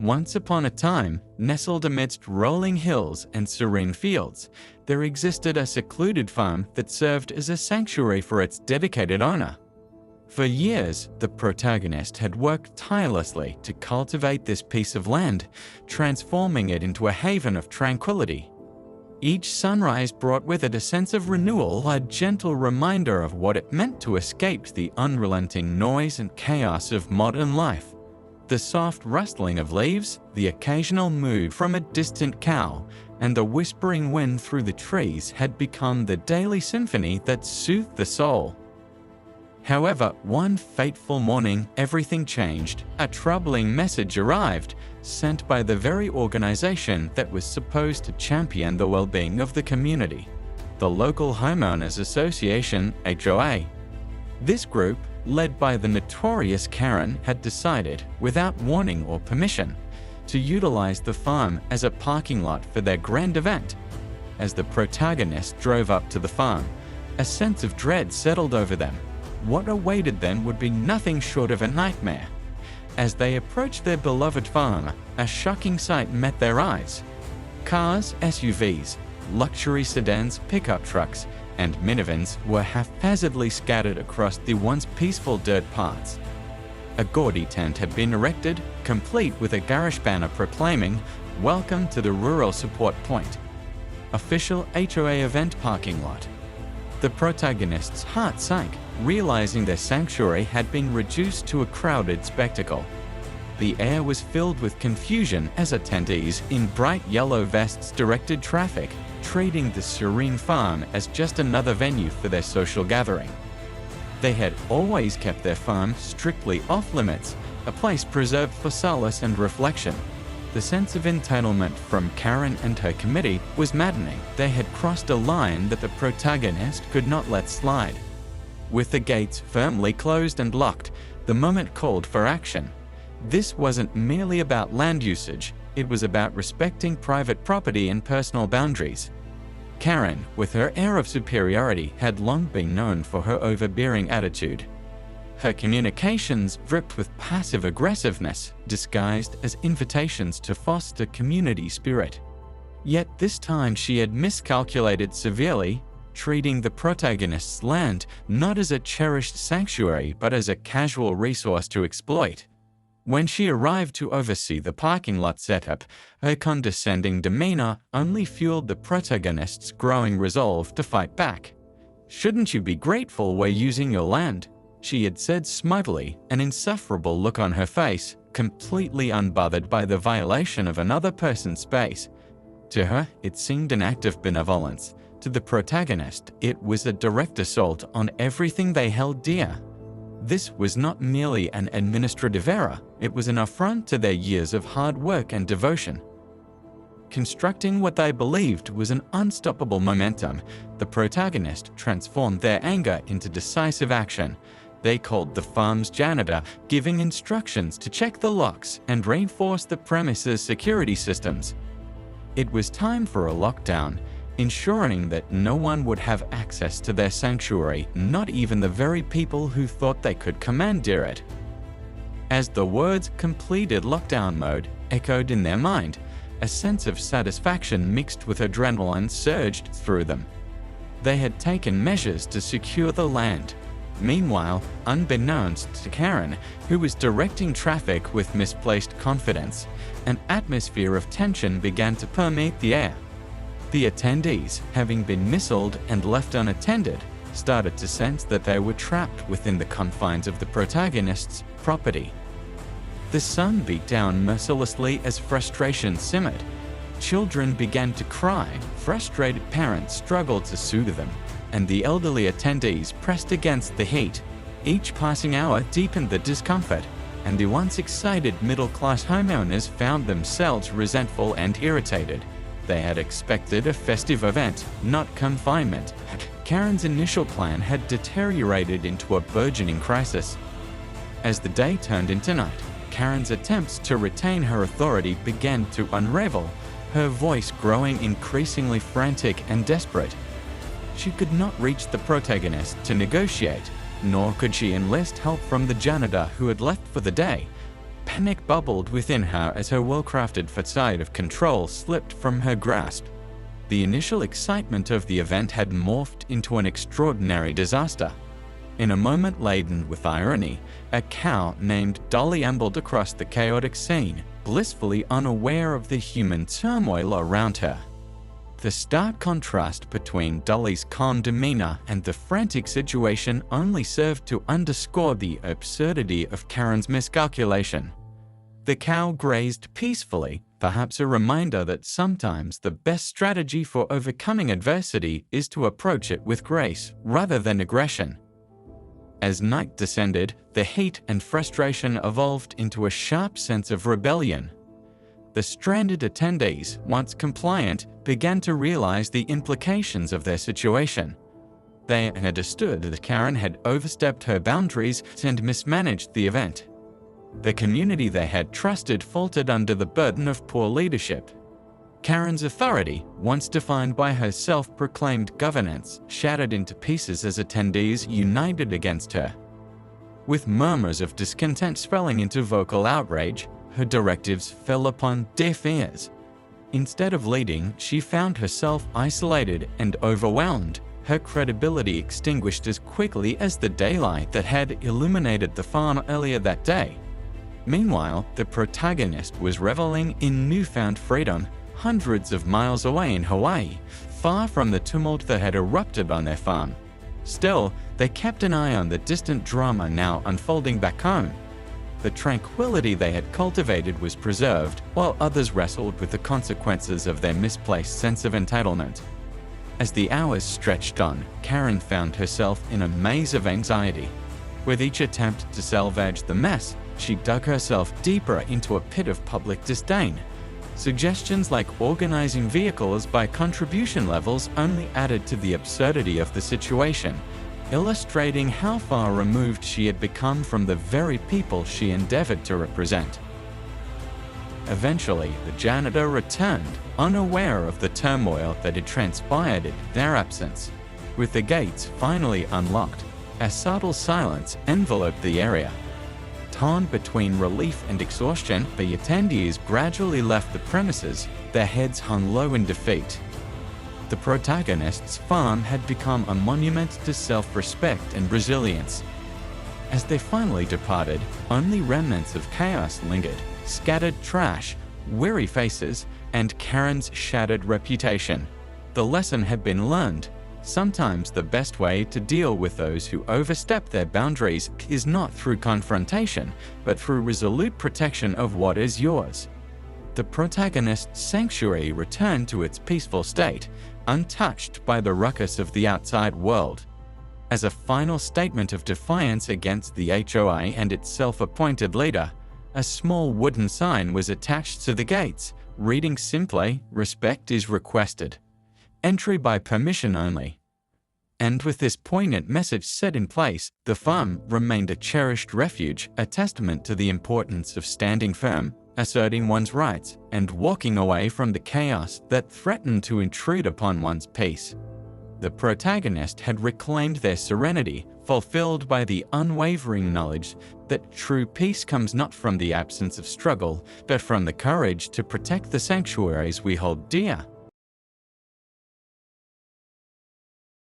Once upon a time, nestled amidst rolling hills and serene fields, there existed a secluded farm that served as a sanctuary for its dedicated owner. For years, the protagonist had worked tirelessly to cultivate this piece of land, transforming it into a haven of tranquility. Each sunrise brought with it a sense of renewal, a gentle reminder of what it meant to escape the unrelenting noise and chaos of modern life. The soft rustling of leaves, the occasional moo from a distant cow, and the whispering wind through the trees had become the daily symphony that soothed the soul. However, one fateful morning, everything changed. A troubling message arrived, sent by the very organization that was supposed to champion the well-being of the community, the local Homeowners Association, HOA. This group, led by the notorious Karen, had decided, without warning or permission, to utilize the farm as a parking lot for their grand event. As the protagonist drove up to the farm, a sense of dread settled over them. What awaited them would be nothing short of a nightmare. As they approached their beloved farm, a shocking sight met their eyes. Cars, SUVs, luxury sedans, pickup trucks, and minivans were haphazardly scattered across the once peaceful dirt paths. A gaudy tent had been erected, complete with a garish banner proclaiming, "Welcome to the Rural Support Point. Official HOA event parking lot." The protagonist's heart sank, realizing their sanctuary had been reduced to a crowded spectacle. The air was filled with confusion as attendees in bright yellow vests directed traffic, treating the serene farm as just another venue for their social gathering. They had always kept their farm strictly off-limits, a place preserved for solace and reflection. The sense of entitlement from Karen and her committee was maddening. They had crossed a line that the protagonist could not let slide. With the gates firmly closed and locked, the moment called for action. This wasn't merely about land usage, it was about respecting private property and personal boundaries. Karen, with her air of superiority, had long been known for her overbearing attitude. Her communications dripped with passive aggressiveness, disguised as invitations to foster community spirit. Yet this time she had miscalculated severely, treating the protagonist's land not as a cherished sanctuary but as a casual resource to exploit. When she arrived to oversee the parking lot setup, her condescending demeanor only fueled the protagonist's growing resolve to fight back. "Shouldn't you be grateful we're using your land?" she had said smugly, an insufferable look on her face, completely unbothered by the violation of another person's space. To her, it seemed an act of benevolence. To the protagonist, it was a direct assault on everything they held dear. This was not merely an administrative error, it was an affront to their years of hard work and devotion. Constructing what they believed was an unstoppable momentum, the protagonist transformed their anger into decisive action. They called the farm's janitor, giving instructions to check the locks and reinforce the premises' security systems. It was time for a lockdown, ensuring that no one would have access to their sanctuary, not even the very people who thought they could commandeer it. As the words "completed lockdown mode" echoed in their mind, a sense of satisfaction mixed with adrenaline surged through them. They had taken measures to secure the land. Meanwhile, unbeknownst to Karen, who was directing traffic with misplaced confidence, an atmosphere of tension began to permeate the air. The attendees, having been missiled and left unattended, started to sense that they were trapped within the confines of the protagonist's property. The sun beat down mercilessly as frustration simmered. Children began to cry, frustrated parents struggled to soothe them, and the elderly attendees pressed against the heat. Each passing hour deepened the discomfort, and the once excited middle-class homeowners found themselves resentful and irritated. They had expected a festive event, not confinement. Karen's initial plan had deteriorated into a burgeoning crisis. As the day turned into night, Karen's attempts to retain her authority began to unravel, her voice growing increasingly frantic and desperate. She could not reach the protagonist to negotiate, nor could she enlist help from the janitor who had left for the day. Panic bubbled within her as her well-crafted facade of control slipped from her grasp. The initial excitement of the event had morphed into an extraordinary disaster. In a moment laden with irony, a cow named Dolly ambled across the chaotic scene, blissfully unaware of the human turmoil around her. The stark contrast between Dolly's calm demeanor and the frantic situation only served to underscore the absurdity of Karen's miscalculation. The cow grazed peacefully, perhaps a reminder that sometimes the best strategy for overcoming adversity is to approach it with grace rather than aggression. As night descended, the heat and frustration evolved into a sharp sense of rebellion. The stranded attendees, once compliant, began to realize the implications of their situation. They understood that Karen had overstepped her boundaries and mismanaged the event. The community they had trusted faltered under the burden of poor leadership. Karen's authority, once defined by her self-proclaimed governance, shattered into pieces as attendees united against her. With murmurs of discontent swelling into vocal outrage, her directives fell upon deaf ears. Instead of leading, she found herself isolated and overwhelmed, her credibility extinguished as quickly as the daylight that had illuminated the farm earlier that day. Meanwhile, the protagonist was reveling in newfound freedom, hundreds of miles away in Hawaii, far from the tumult that had erupted on their farm. Still, they kept an eye on the distant drama now unfolding back home. The tranquility they had cultivated was preserved, while others wrestled with the consequences of their misplaced sense of entitlement. As the hours stretched on, Karen found herself in a maze of anxiety. With each attempt to salvage the mess, she dug herself deeper into a pit of public disdain. Suggestions like organizing vehicles by contribution levels only added to the absurdity of the situation, illustrating how far removed she had become from the very people she endeavored to represent. Eventually, the janitor returned, unaware of the turmoil that had transpired in their absence. With the gates finally unlocked, a subtle silence enveloped the area. Torn between relief and exhaustion, the attendees gradually left the premises, their heads hung low in defeat. The protagonist's farm had become a monument to self-respect and resilience. As they finally departed, only remnants of chaos lingered, scattered trash, weary faces, and Karen's shattered reputation. The lesson had been learned. Sometimes the best way to deal with those who overstep their boundaries is not through confrontation, but through resolute protection of what is yours. The protagonist's sanctuary returned to its peaceful state, untouched by the ruckus of the outside world. As a final statement of defiance against the HOA and its self-appointed leader, a small wooden sign was attached to the gates, reading simply, "Respect is requested. Entry by permission only." And with this poignant message set in place, the farm remained a cherished refuge, a testament to the importance of standing firm, asserting one's rights, and walking away from the chaos that threatened to intrude upon one's peace. The protagonist had reclaimed their serenity, fulfilled by the unwavering knowledge that true peace comes not from the absence of struggle, but from the courage to protect the sanctuaries we hold dear.